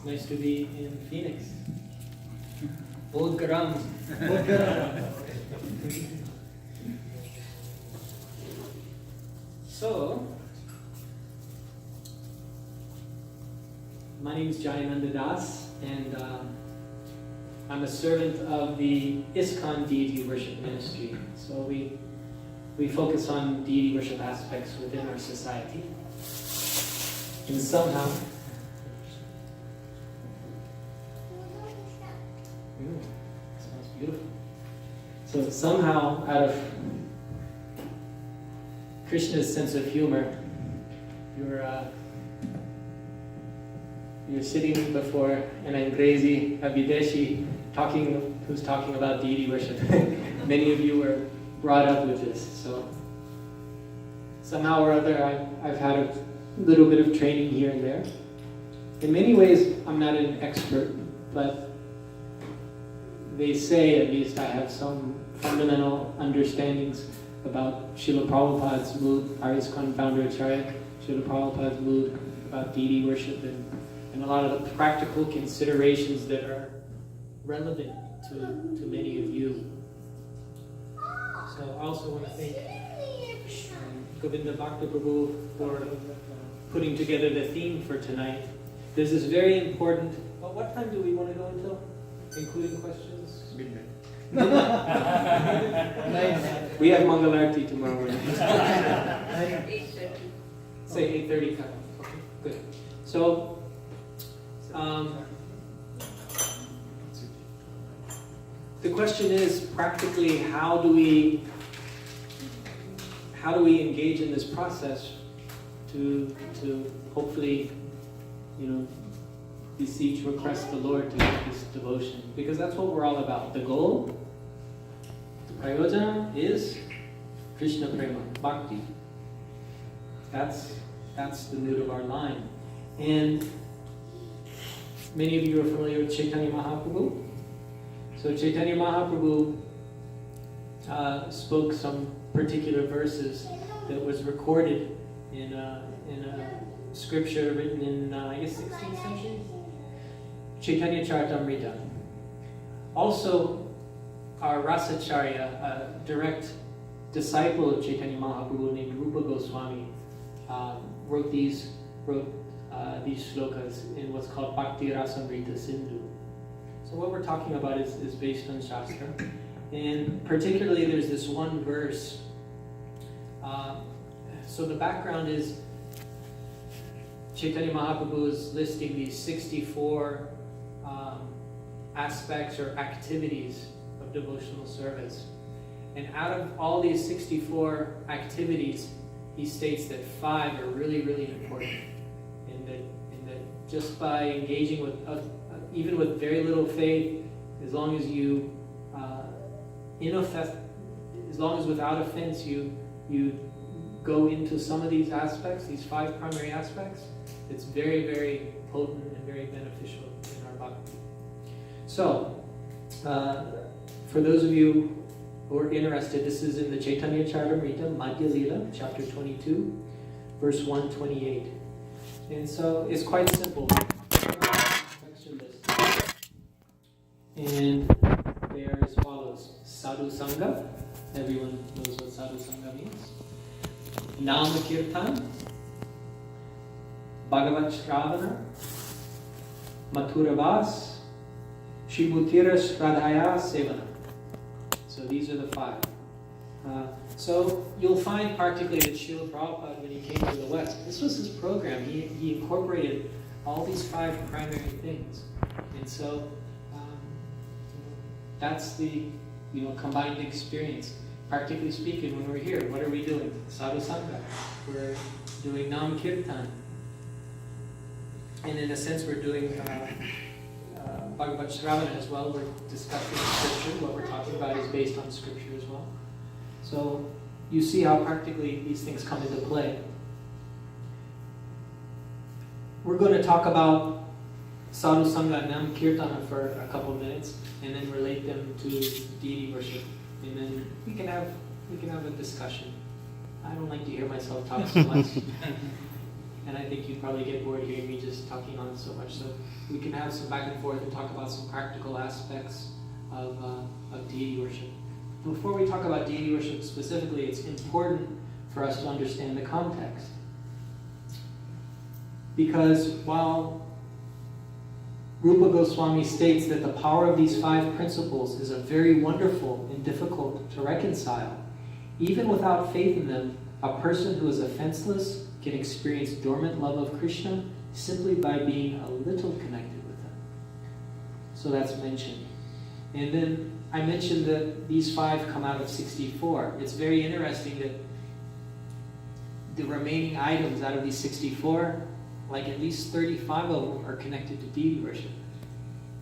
Nice to be in Phoenix. Old Garam. So, my name is Jayananda Das, and I'm a servant of the ISKCON Deity Worship Ministry. So we focus on deity worship aspects within our society. And somehow, smells beautiful. So somehow, out of Krishna's sense of humor, you're sitting before an Angrezi, a Videshi, who's talking about deity worship. Many of you were brought up with this, so somehow or other I've had a little bit of training here and there. In many ways, I'm not an expert, but they say, at least, I have some fundamental understandings about Srila Prabhupada's mood, our ISKCON founder Acharya, Srila Prabhupada's mood about deity worship, and a lot of the practical considerations that are relevant to many of you. So I also want to thank Govinda Bhakta Prabhu for putting together the theme for tonight. This is very important. Well, what time do we want to go until? Including questions? Midnight. We have Mangalarti tomorrow morning. Say 8:30. Okay, good. So, the question is practically how do we engage in this process to hopefully, beseech, request the Lord to get this devotion, because that's what we're all about. The goal, the prayojana, is Krishna prema, bhakti. That's the mood of our line. And many of you are familiar with Chaitanya Mahaprabhu. So Chaitanya Mahaprabhu spoke some particular verses that was recorded in a scripture written in, 16th century? Chaitanya Charitamrita. Also, our Rasacharya, a direct disciple of Chaitanya Mahaprabhu named Rupa Goswami, wrote these shlokas in what's called Bhakti Rasamrita Sindhu. So what we're talking about is based on Shastra. And particularly there's this one verse. So the background is Chaitanya Mahaprabhu is listing these 64 aspects or activities of devotional service. And out of all these 64 activities, he states that 5 are really, really important. And that just by engaging with, even with very little faith, as long as you, as long as without offense you go into some of these aspects, these 5 primary aspects, it's very, very potent and very beneficial in our bhakti. So, for those of you who are interested, this is in the Chaitanya Charitamrita, Madhya Lila, chapter 22, verse 128. And so it's quite simple. And they are as follows. Sadhu Sangha, everyone knows what Sadhu Sangha means. Nama Kirtan, Bhagavat Shravana, Mathura Vas, Shibutira Shradhaya Sevana. So these are the 5. So you'll find practically that Srila Prabhupada, when he came to the West, this was his program. He incorporated all these 5 primary things. And so that's the combined experience. Practically speaking, when we're here, what are we doing? Sadhu Sangha. We're doing Nam Kirtan. And in a sense, we're doing Bhagavat Shravana as well. We're discussing scripture. What we're talking about is based on scripture as well. So you see how practically these things come into play. We're going to talk about Sadhu Sangha and Nam Kirtana for a couple of minutes, and then relate them to deity worship, and then we can have a discussion. I don't like to hear myself talk so much. and I think you'd probably get bored hearing me just talking on so much. So we can have some back and forth and talk about some practical aspects of deity worship. Before we talk about deity worship specifically, it's important for us to understand the context. Because while Rupa Goswami states that the power of these 5 principles is a very wonderful and difficult to reconcile, even without faith in them, a person who is offenseless can experience dormant love of Krishna simply by being a little connected with him. So that's mentioned. And then I mentioned that these 5 come out of 64. It's very interesting that the remaining items out of these 64, like at least 35 of them are connected to deity worship.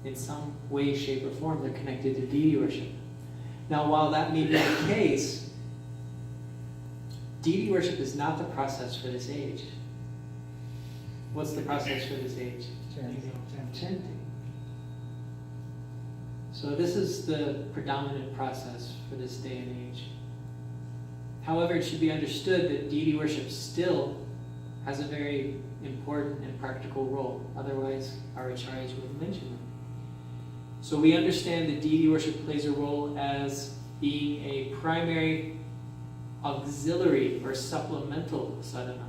In some way, shape, or form, they're connected to deity worship. Now, while that may be the case, deity worship is not the process for this age. What's the process for this age? Chanting. So this is the predominant process for this day and age. However, it should be understood that deity worship still has a very important and practical role. Otherwise, our acharyas wouldn't mention them. So we understand that deity worship plays a role as being a primary auxiliary or supplemental sadhana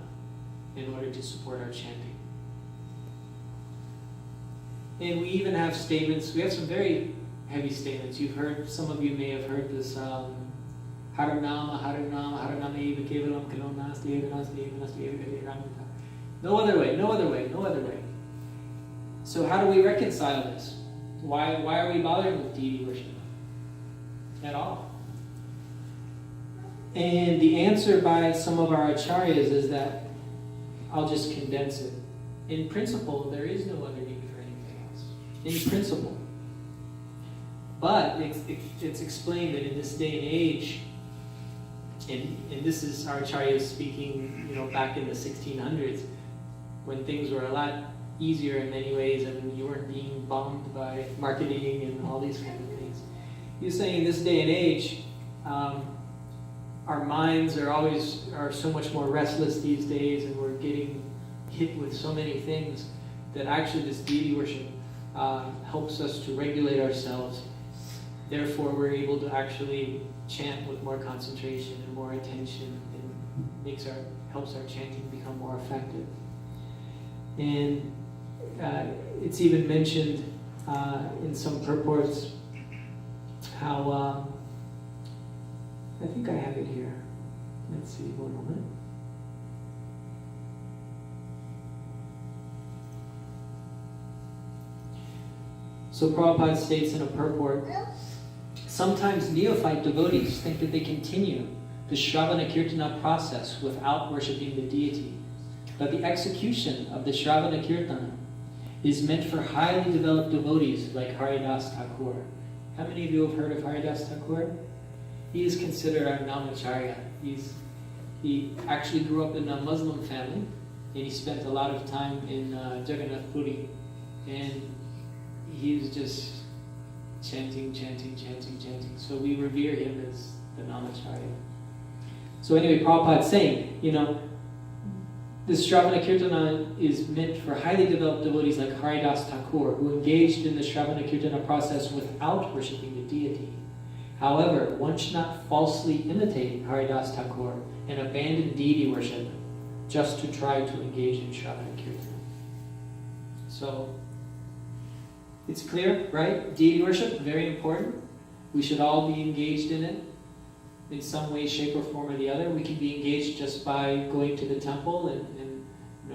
in order to support our chanting. And we even have statements, we have some very heavy statements. You've heard, some of you may have heard this, Haranama, Haranama, Haranama eva kevalam kalo nasti eva nasti eva nasti eva eva ramita. No other way, no other way, no other way. So how do we reconcile this? Why are we bothering with deity worship at all? And the answer by some of our acharyas is that, I'll just condense it. In principle, there is no other need for anything else. In principle. But it's explained that in this day and age, and this is our acharyas speaking, back in the 1600s, when things were a lot easier in many ways, and you weren't being bombed by marketing and all these kind of things. He was saying in this day and age, our minds are so much more restless these days, and we're getting hit with so many things that actually this deity worship helps us to regulate ourselves. Therefore, we're able to actually chant with more concentration and more attention, and helps our chanting become more effective. And it's even mentioned in some purports how, I think I have it here. Let's see, one moment. So Prabhupada states in a purport, sometimes neophyte devotees think that they continue the Shravana Kirtana process without worshipping the deity. But the execution of the Shravana Kirtana is meant for highly developed devotees like Haridas Thakur. How many of you have heard of Haridas Thakur? He is considered our Namacharya. He actually grew up in a Muslim family, and he spent a lot of time in Jagannath Puri. And he was just chanting. So we revere him as the Namacharya. So anyway, Prabhupada's saying, this Shravana Kirtana is meant for highly developed devotees like Haridas Thakur, who engaged in the Shravana Kirtana process without worshipping the deity. However, one should not falsely imitate Haridas Thakur and abandon deity worship just to try to engage in Shravana Kirtana. So, it's clear, right? Deity worship, very important. We should all be engaged in it in some way, shape, or form or the other. We can be engaged just by going to the temple and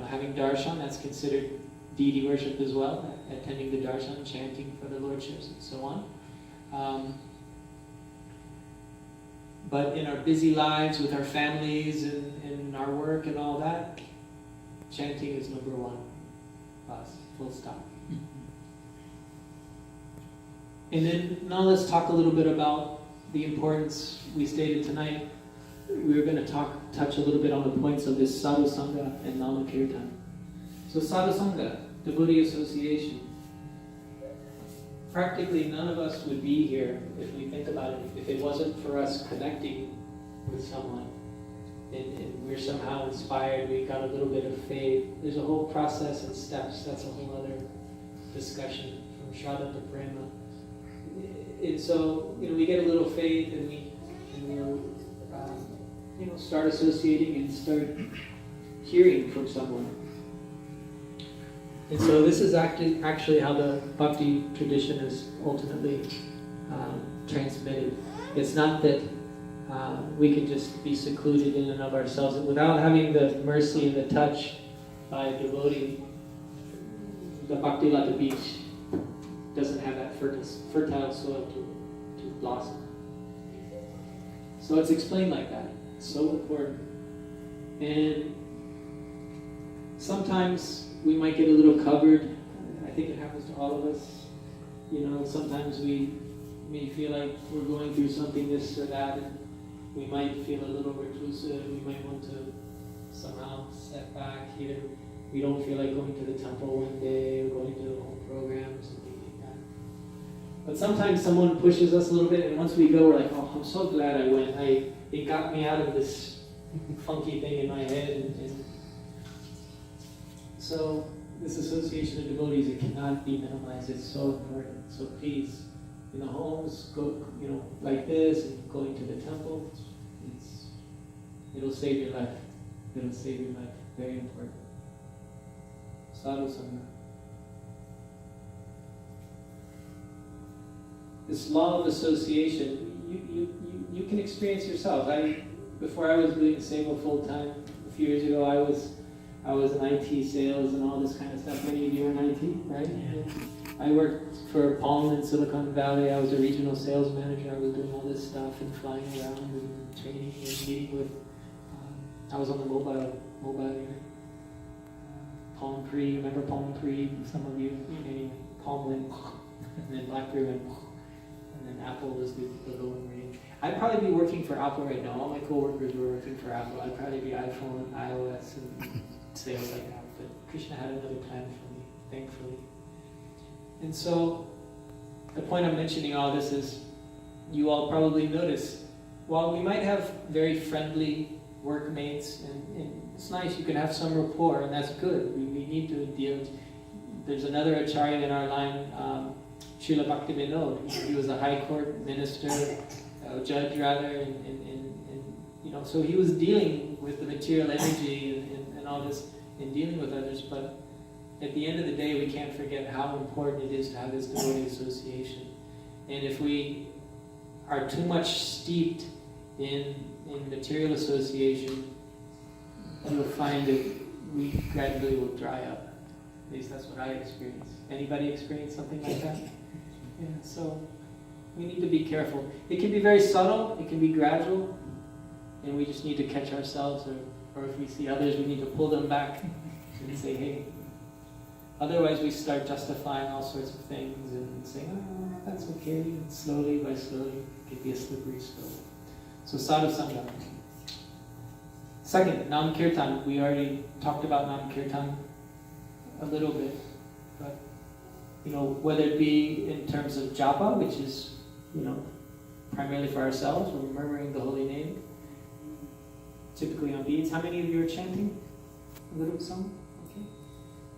having darshan. That's considered deity worship as well, attending the darshan, chanting for the lordships, and so on. But in our busy lives with our families and our work and all that, chanting is number one. Full stop. And then now let's talk a little bit about the importance we stated tonight. We were going to touch a little bit on the points of this Sadhu Sangha and Nama Kirtan. So Sadhu Sangha, devotee association. Practically none of us would be here, if we think about it, if it wasn't for us connecting with someone. and we're somehow inspired, we got a little bit of faith. There's a whole process and steps. That's a whole other discussion from Shraddha to Prema. And so, we get a little faith and we'll start associating and start hearing from someone. And so this is actually how the bhakti tradition is ultimately transmitted. It's not that we can just be secluded in and of ourselves. Without having the mercy and the touch by a devotee, the Bhakti Lata beach doesn't have that fertile soil to blossom. So it's explained like that. It's so important. And sometimes we might get a little covered. I think it happens to all of us. Sometimes we may feel like we're going through something, this or that, and we might feel a little reclusive. We might want to somehow step back. Either we don't feel like going to the temple one day or going to the home program or something like that. But sometimes someone pushes us a little bit, and once we go, we're like, oh, I'm so glad I went. It got me out of this funky thing in my head. And so this association of devotees, it cannot be minimized. It's so important. So please, in the homes, go, like this, and going to the temple, it'll save your life. It'll save your life. Very important. Sadhu Sangha. This law of association, you can experience yourself. Before I was doing Seva full time, a few years ago, I was in IT sales and all this kind of stuff. Many of you are in IT, right? Yeah. I worked for Palm in Silicon Valley. I was a regional sales manager. I was doing all this stuff and flying around and training and meeting with. I was on the mobile unit. Palm Pre, remember Palm Pre? Some of you, Palm went, and then BlackBerry went, and then Apple was the lower range. I'd probably be working for Apple right now. All my coworkers were working for Apple. I'd probably be iPhone, iOS, and sales like that. But Krishna had another plan for me, thankfully. And so, the point I'm mentioning all this is, you all probably notice, while we might have very friendly workmates, and it's nice, you can have some rapport, and that's good. We need to deal. There's another Acharya in our line, Srila Bhaktivinoda. He was a high court minister, a judge rather, and so he was dealing with the material energy and all this, and dealing with others, but at the end of the day, we can't forget how important it is to have this devotee association. And if we are too much steeped in material association, you'll find that we gradually will dry up. At least that's what I experienced. Anybody experience something like that? Yeah, so we need to be careful. It can be very subtle, it can be gradual, and we just need to catch ourselves, or if we see others, we need to pull them back and say, hey. Otherwise, we start justifying all sorts of things and saying, oh, that's okay, and slowly by slowly, it can be a slippery slope. So sadhu sangha. Second, Nam Kirtan. We already talked about Nam Kirtan a little bit, but whether it be in terms of japa, which is primarily for ourselves, we're murmuring the holy name, typically on beads. How many of you are chanting? A little, some? Okay.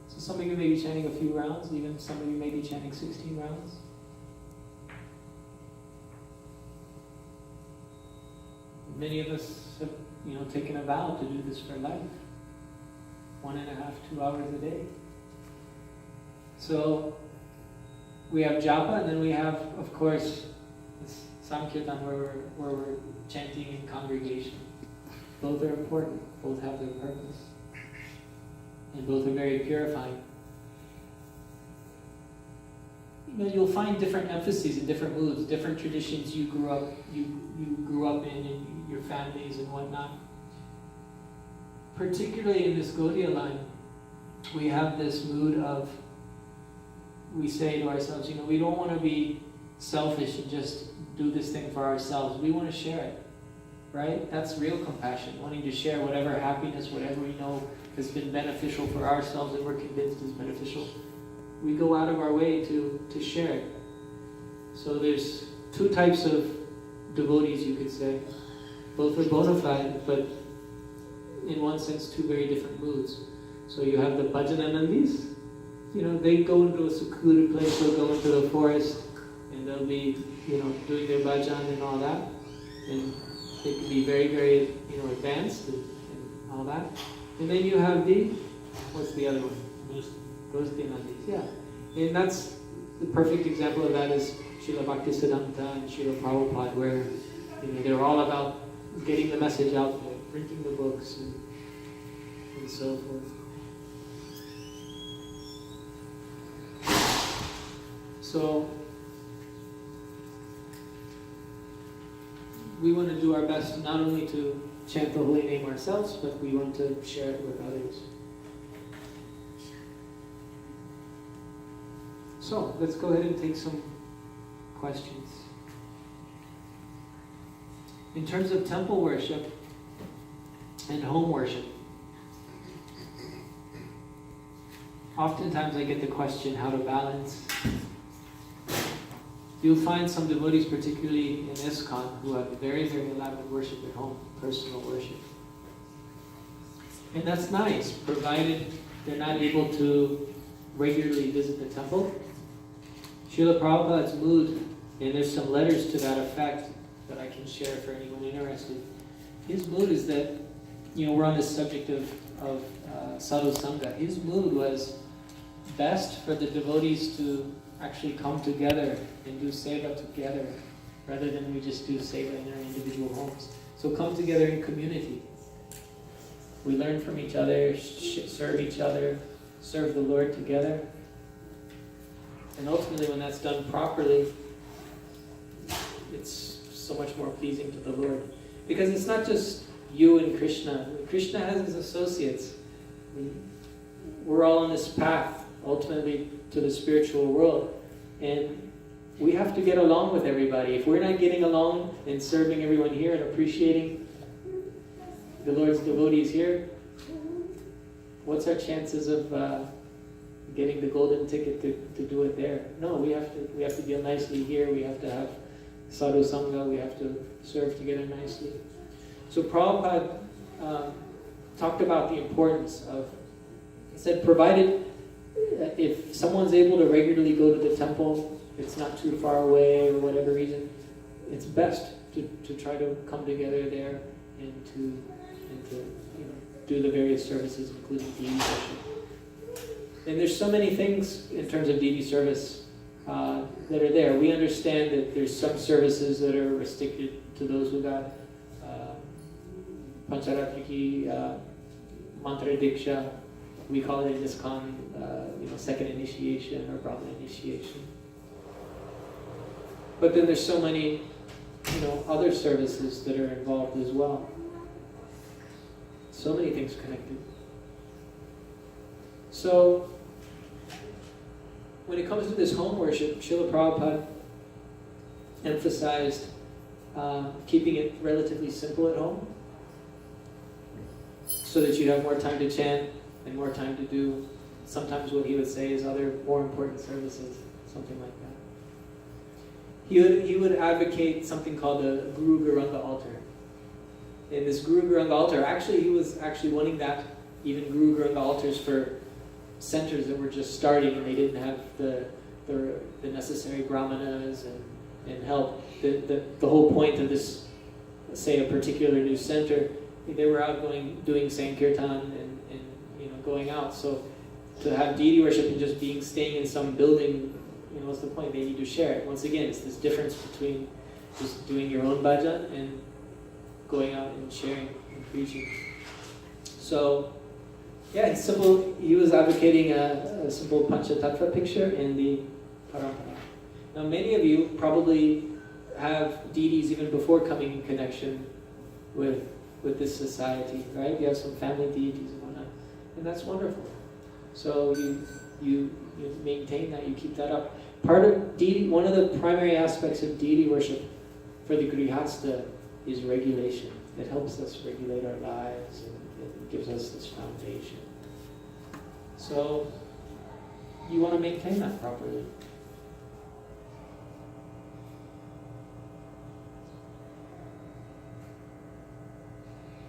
So some of you may be chanting a few rounds, even some of you may be chanting 16 rounds. Many of us have, taken a vow to do this for life. 1.5, 2 hours a day. So we have japa, and then we have, of course, this Samkirtan where we're chanting in congregation. Both are important. Both have their purpose. And both are very purifying. You'll find different emphases in different moods, different traditions you grew up in your families and whatnot. Particularly in this Gaudiya line, we have this mood of, we say to ourselves, we don't want to be selfish and just do this thing for ourselves. We want to share it, right? That's real compassion, wanting to share whatever happiness, whatever we know has been beneficial for ourselves and we're convinced is beneficial. We go out of our way to share it. So there's two types of devotees, you could say. Both are bona fide, but in one sense, two very different moods. So you have the Bhajananandis, they go into a secluded place, they'll go into the forest, and they'll be, doing their bhajan and all that. And they can be very, very, advanced and all that. And then you have what's the other one? Ghostianandis, yeah. And that's the perfect example of that is Srila Bhaktisiddhanta and Srila Prabhupada, where they're all about getting the message out there, printing the books and so forth. So we want to do our best not only to chant the holy name ourselves, but we want to share it with others. So let's go ahead and take some questions. In terms of temple worship and home worship, oftentimes I get the question how to balance. You'll find some devotees, particularly in ISKCON, who have very, very elaborate worship at home, personal worship. And that's nice, provided they're not able to regularly visit the temple. Srila Prabhupada's mood, and there's some letters to that effect that I can share for anyone interested. His mood is that, we're on this subject of sadhu sangha. His mood was best for the devotees to actually come together and do seva together, rather than we just do seva in our individual homes. So come together in community. We learn from each other, serve each other, serve the Lord together. And ultimately, when that's done properly, it's so much more pleasing to the Lord. Because it's not just you and Krishna. Krishna has his associates. We're all on this path, ultimately, to the spiritual world. And we have to get along with everybody. If we're not getting along and serving everyone here and appreciating the Lord's devotees here, what's our chances of getting the golden ticket to do it there? No, we have to deal nicely here. We have to have sadhu sangha. We have to serve together nicely. So Prabhupada talked about the importance of, he said, provided if someone's able to regularly go to the temple, it's not too far away or whatever reason, it's best to try to come together there and to do the various services, including deity worship. And there's so many things in terms of deity service that are there. We understand that there's some services that are restricted to those who got Pancharatriki, Mantra Diksha. We call it in ISKCON, second initiation or Brahman initiation. But then there's so many, other services that are involved as well. So many things connected. So, when it comes to this home worship, Srila Prabhupada emphasized keeping it relatively simple at home, so that you have more time to chant and more time to do sometimes what he would say is other more important services, something like that. He would advocate something called the Guru Garanga altar. And this Guru Garanga altar, he was wanting that, even Guru Garanga altars for centers that were just starting and they didn't have the necessary brahmanas and help. The whole point of this, say, a particular new center, they were out doing Sankirtan and going out. So to have deity worship and just staying in some building, what's the point? They need to share it. Once again, it's this difference between just doing your own bhajan and going out and sharing and preaching. So, yeah, it's simple. He was advocating a simple Panchatattva picture in the parampara. Now, many of you probably have deities even before coming in connection with this society, right? You have some family deities and whatnot, and that's wonderful. So you maintain that, you keep that up. Part of deity, one of the primary aspects of deity worship for the Grihastha is regulation. It helps us regulate our lives and it gives us this foundation. So you want to maintain that properly.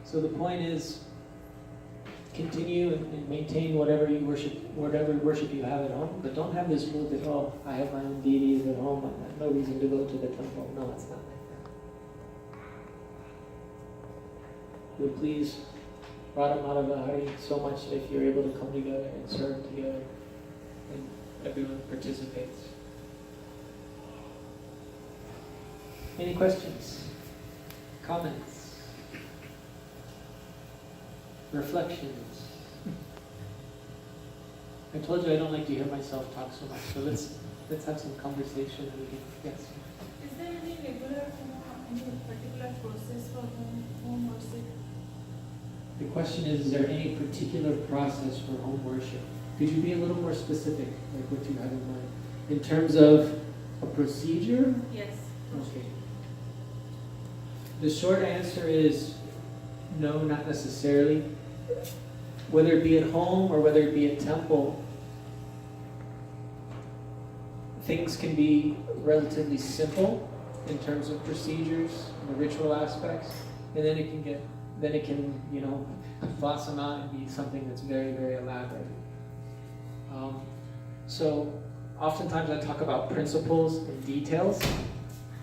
So the point is, continue and maintain whatever worship you have at home, but don't have this mood that, oh, I have my own deities at home, I have no reason to go to the temple. No, it's not like that. You'll please Radha Madhava Hari so much if you're able to come together and serve together and everyone participates. Any questions? Comments? Reflections? I told you I don't like to hear myself talk so much, so let's have some conversation. Yes? Is there any regular, any particular process for home worship? The question is there any particular process for home worship? Could you be a little more specific, like what you have in mind? In terms of a procedure? Yes. Okay. The short answer is no, not necessarily. Whether it be at home or whether it be at temple, things can be relatively simple in terms of procedures, the ritual aspects, and then it can, blossom out and be something that's very, very elaborate. So oftentimes I talk about principles and details.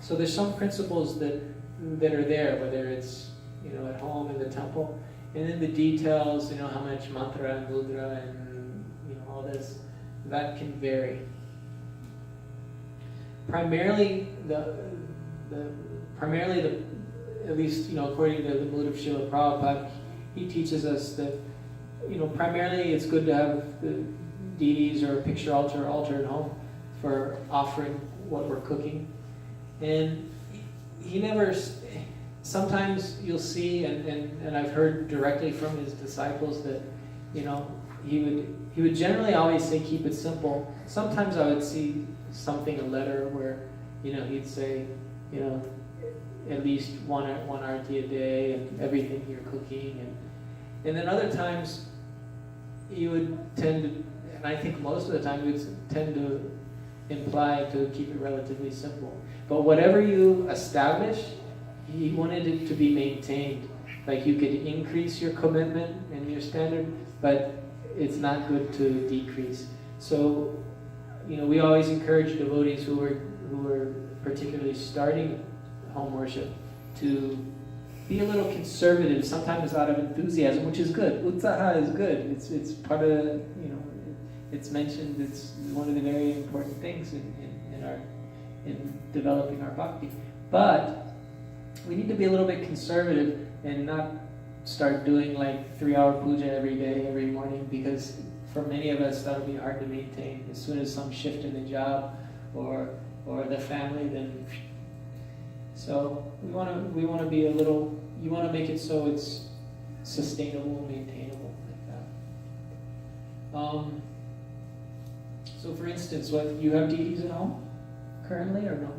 So there's some principles that are there, whether it's at home in the temple, and then the details, how much mantra and mudra and all this, that can vary. Primarily at least according to the mood of Srila Prabhupada, he teaches us that primarily it's good to have the deities or a picture altar at home for offering what we're cooking. And he never, sometimes you'll see, and I've heard directly from his disciples that, he would generally always say keep it simple. Sometimes I would see something, a letter where, he'd say, at least one arti a day and everything you're cooking. And then other times he would tend to, and I think most of the time he would tend to imply to keep it relatively simple. But whatever you establish, he wanted it to be maintained. Like you could increase your commitment and your standard, but it's not good to decrease. So, we always encourage devotees who are particularly starting home worship to be a little conservative, sometimes out of enthusiasm, which is good. Utsaha is good. It's part of, it's mentioned, it's one of the very important things in developing our bhakti. But we need to be a little bit conservative and not start doing like 3-hour puja every day, every morning, because for many of us that'll be hard to maintain. As soon as some shift in the job or the family, then so we want to be a little. You want to make it so it's sustainable, maintainable, like that. So, for instance, you have deities at home currently, or no?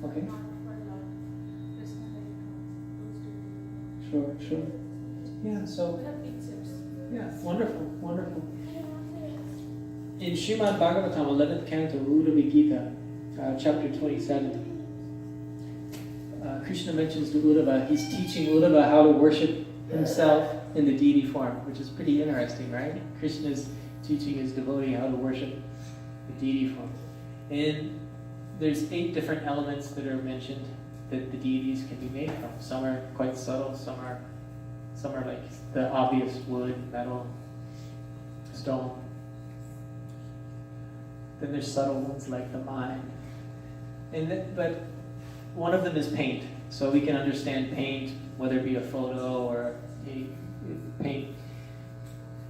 Okay. Sure. Yeah. So. Yeah. Wonderful. In Srimad Bhagavatam, 11th canto, Uddhava Gita, chapter 27, Krishna mentions to Uddhava, he's teaching Uddhava how to worship himself in the deity form, which is pretty interesting, right? Krishna is teaching his devotee how to worship the deity form. And there's 8 different elements that are mentioned that the deities can be made from. Some are quite subtle, some are like the obvious wood, metal, stone. Then there's subtle ones like the mind. But one of them is paint. So we can understand paint, whether it be a photo or a paint.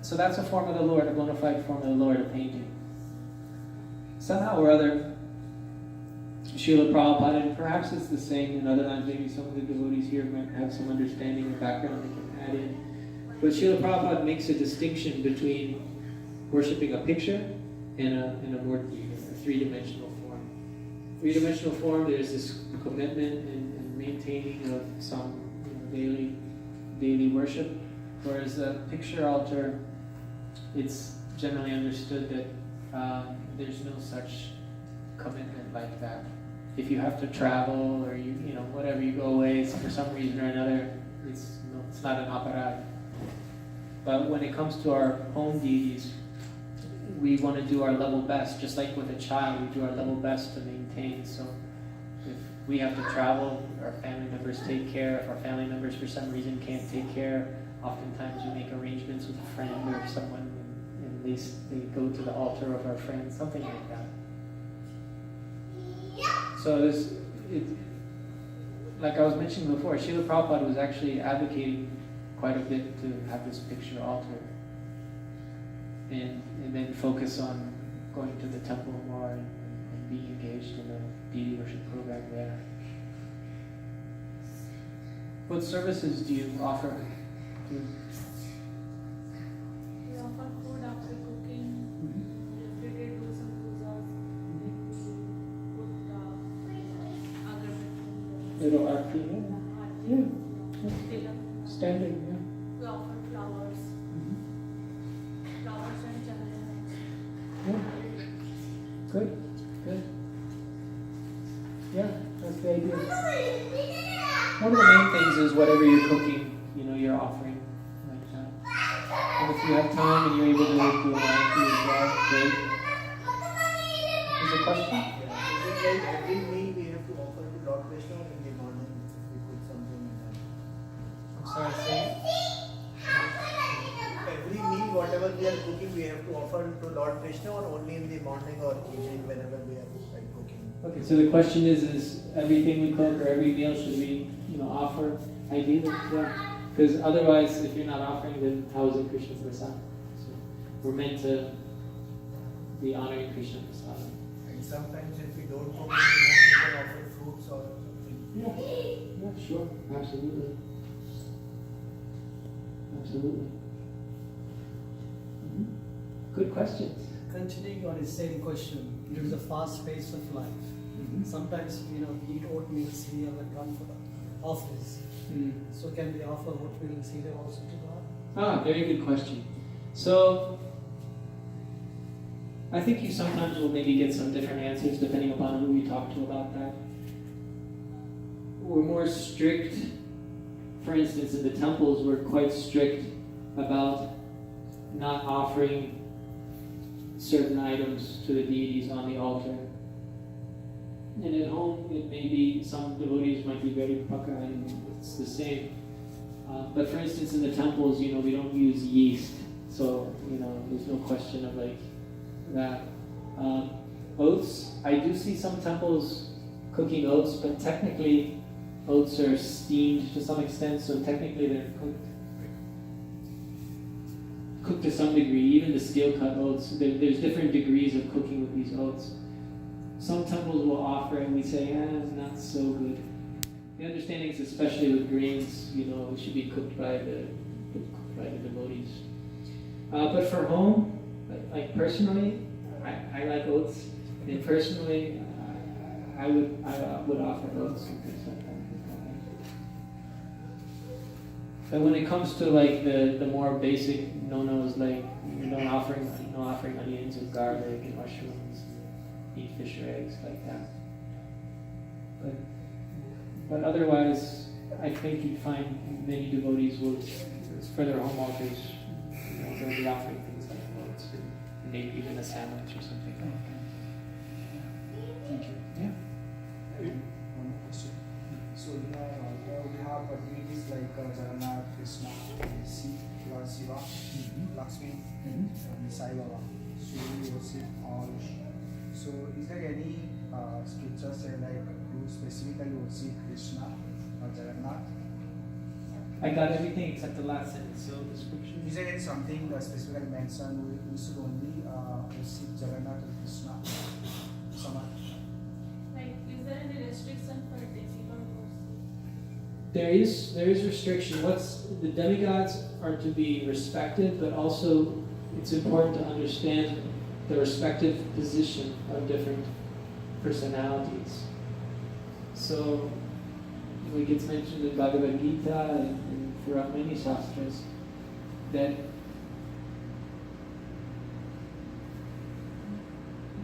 So that's a form of the Lord, a bona fide form of the Lord, a painting. Somehow or other, Srila Prabhupada, and perhaps it's the same in other lands, maybe some of the devotees here might have some understanding or background they can add in. But Srila Prabhupada makes a distinction between worshipping a picture in a more three-dimensional form. Three-dimensional form, there's this commitment and maintaining of some daily worship, whereas a picture altar, it's generally understood that there's no such commitment like that. If you have to travel or you whatever, you go away for some reason or another, it's no it's not an aparad. But when it comes to our home deities, we want to do our level best, just like with a child, we do our level best to maintain. So if we have to travel, our family members take care. If our family members for some reason can't take care, oftentimes we make arrangements with a friend or someone, and they go to the altar of our friend, something like that. So like I was mentioning before, Srila Prabhupada was actually advocating quite a bit to have this picture altar, and then focus on going to the temple more and be engaged in the deity worship program there. What services do you offer? We offer food after cooking. Every day do some pujas. Put Little arti, yeah. Tilak. Standard, yeah. We offer flowers. Flowers and chandeliers. Yeah. Good. Yeah, that's the idea. One of the main things is whatever you're cooking, you're offering like that. And if you have time and you're able to do an arti as well, great. Is there a question? Yeah. Is it like every meal we have to offer to Lord Krishna, or in the morning we cook something in that? I'm sorry, say it. Every meal, whatever we are cooking, we have to offer to Lord Krishna, or only in the morning or evening whenever we are like cooking? Okay, so the question is everything we cook or every meal should we, offer? Ideally, yeah. Because otherwise, if you're not offering, then how is it Krishna Prasad? So we're meant to be honoring Krishna Prasad. And sometimes if we don't cook in the morning, we can offer fruits or something. Yeah, sure, absolutely. Good questions. Continuing on the same question, there is a fast pace of life. Sometimes, we eat oatmeal cereal and run for the office. So can we offer oatmeal cereal also to God? Very good question. So, I think you sometimes will maybe get some different answers depending upon who you talk to about that. We're more strict. For instance, in the temples, we're quite strict about not offering certain items to the deities on the altar. And at home, it may be, some devotees might be very paka and it's the same. But for instance, in the temples, we don't use yeast. So, there's no question of like that. Oats, I do see some temples cooking oats, but technically oats are steamed to some extent, so technically they're cooked to some degree. Even the steel cut oats, there's different degrees of cooking with these oats. Some temples will offer and we say, it's not so good. The understanding is, especially with grains, it should be cooked by the devotees. But for home, like personally, I like oats, and personally, I would offer oats. But when it comes to like the more basic no-nos, like no offering onions and garlic and mushrooms, eat fish or eggs like that. But otherwise, I think you'd find many devotees will, for their home altars, they'll be offering things like oats and maybe even a sandwich or something like that. Thank you. Yeah. One question. So we have deities like Jagannath, Krishna, Lord Shiva, Lakshmi, and Sai Baba. So we worship all. So is there any scripture say like to specifically worship Krishna or Jagannath? I got everything except the last sentence. So the scripture. Is there any something specifically mentioned we should only worship Jagannath and Krishna? Like, is there any restriction for demigod worship? There is restriction. The demigods are to be respected, but also it's important to understand the respective position of different personalities. So, it gets mentioned in Bhagavad Gita and throughout many shastras that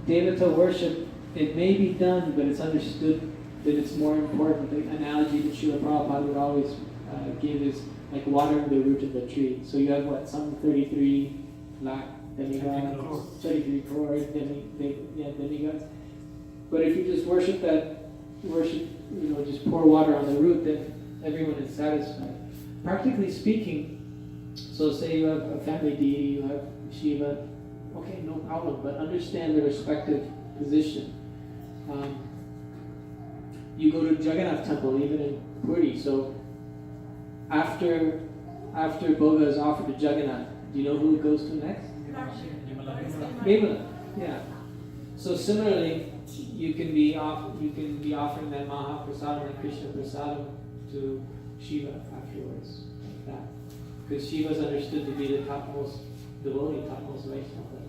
Devata worship, it may be done, but it's understood that it's more important. The analogy that Srila Prabhupada would always give is like watering the root of the tree. So you have what, some 33 lakh demigods, 33 crore demigods. But if you just worship, just pour water on the root, then everyone is satisfied. Practically speaking, so say you have a family deity, you have Shiva, okay, no problem, but understand the respective position. You go to Jagannath temple, even in Puri, so after Bhoga is offered to Jagannath, do you know who it goes to next? Vimala. Yeah. So similarly, you can be offering that Mahaprasadam and Krishna Prasadam to Shiva afterwards, like that. Because Shiva is understood to be the topmost devotee, topmost Vaishnava.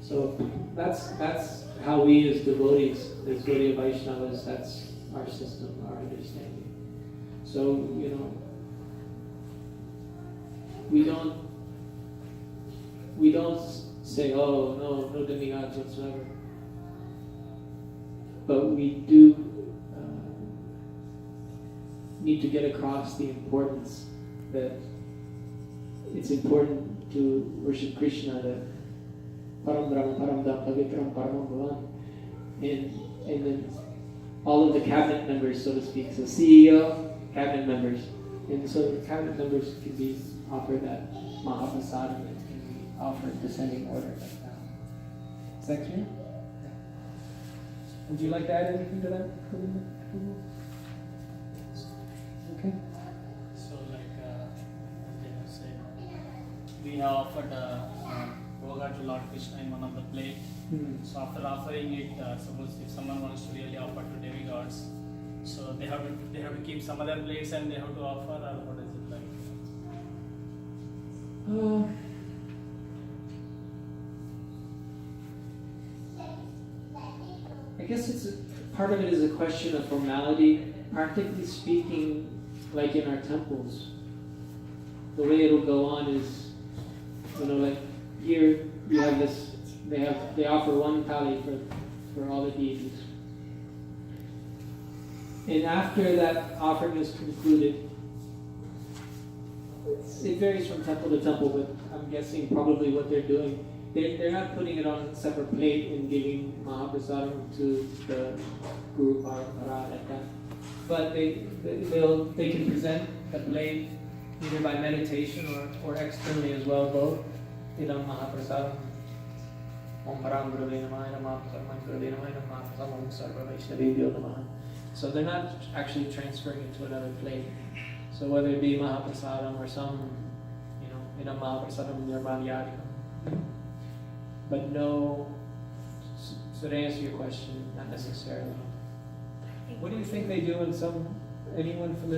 So that's how we as devotees, as Gaudiya Vaishnavas, that's our system, our understanding. So, we don't say, oh, no demigods whatsoever. But we do need to get across the importance that it's important to worship Krishna, that Param Brahma, Param Dham, Pavitram, Paramam Bhavan. And then all of the cabinet members, so to speak. So CEO, cabinet members. And so the cabinet members can be offered that Mahaprasadam that can be offered descending order like that. Is that clear? Yeah. Would you like to add anything to that? Okay. So like they have said, we have offered Bhoga to Lord Krishna in one of the plate. So after offering it, suppose if someone wants to really offer to demigods, so they have to keep some other plates and they have to offer, or what is it like? I guess part of it is a question of formality. Practically speaking, like in our temples, the way it'll go on is, like here you have this. They offer one thali for all the deities, and after that offering is concluded, it varies from temple to temple, but I'm guessing probably what they're doing. They're not putting it on a separate plate and giving Mahaprasadam to the Guru Parampara like that. But they can present the plate either by meditation or externally as well, both. Idam Mahaprasadam, Om Param Gurave Namaha, Namaha Gurave Namaha, Namaha Om Sarva Vaishnavebhyo Namaha. So they're not actually transferring it to another plate. So whether it be Mahaprasadam or some, Idam Mahaprasadam Nirmalyadikam. But no, so to answer your question, not necessarily. What do you think they do in anyone familiar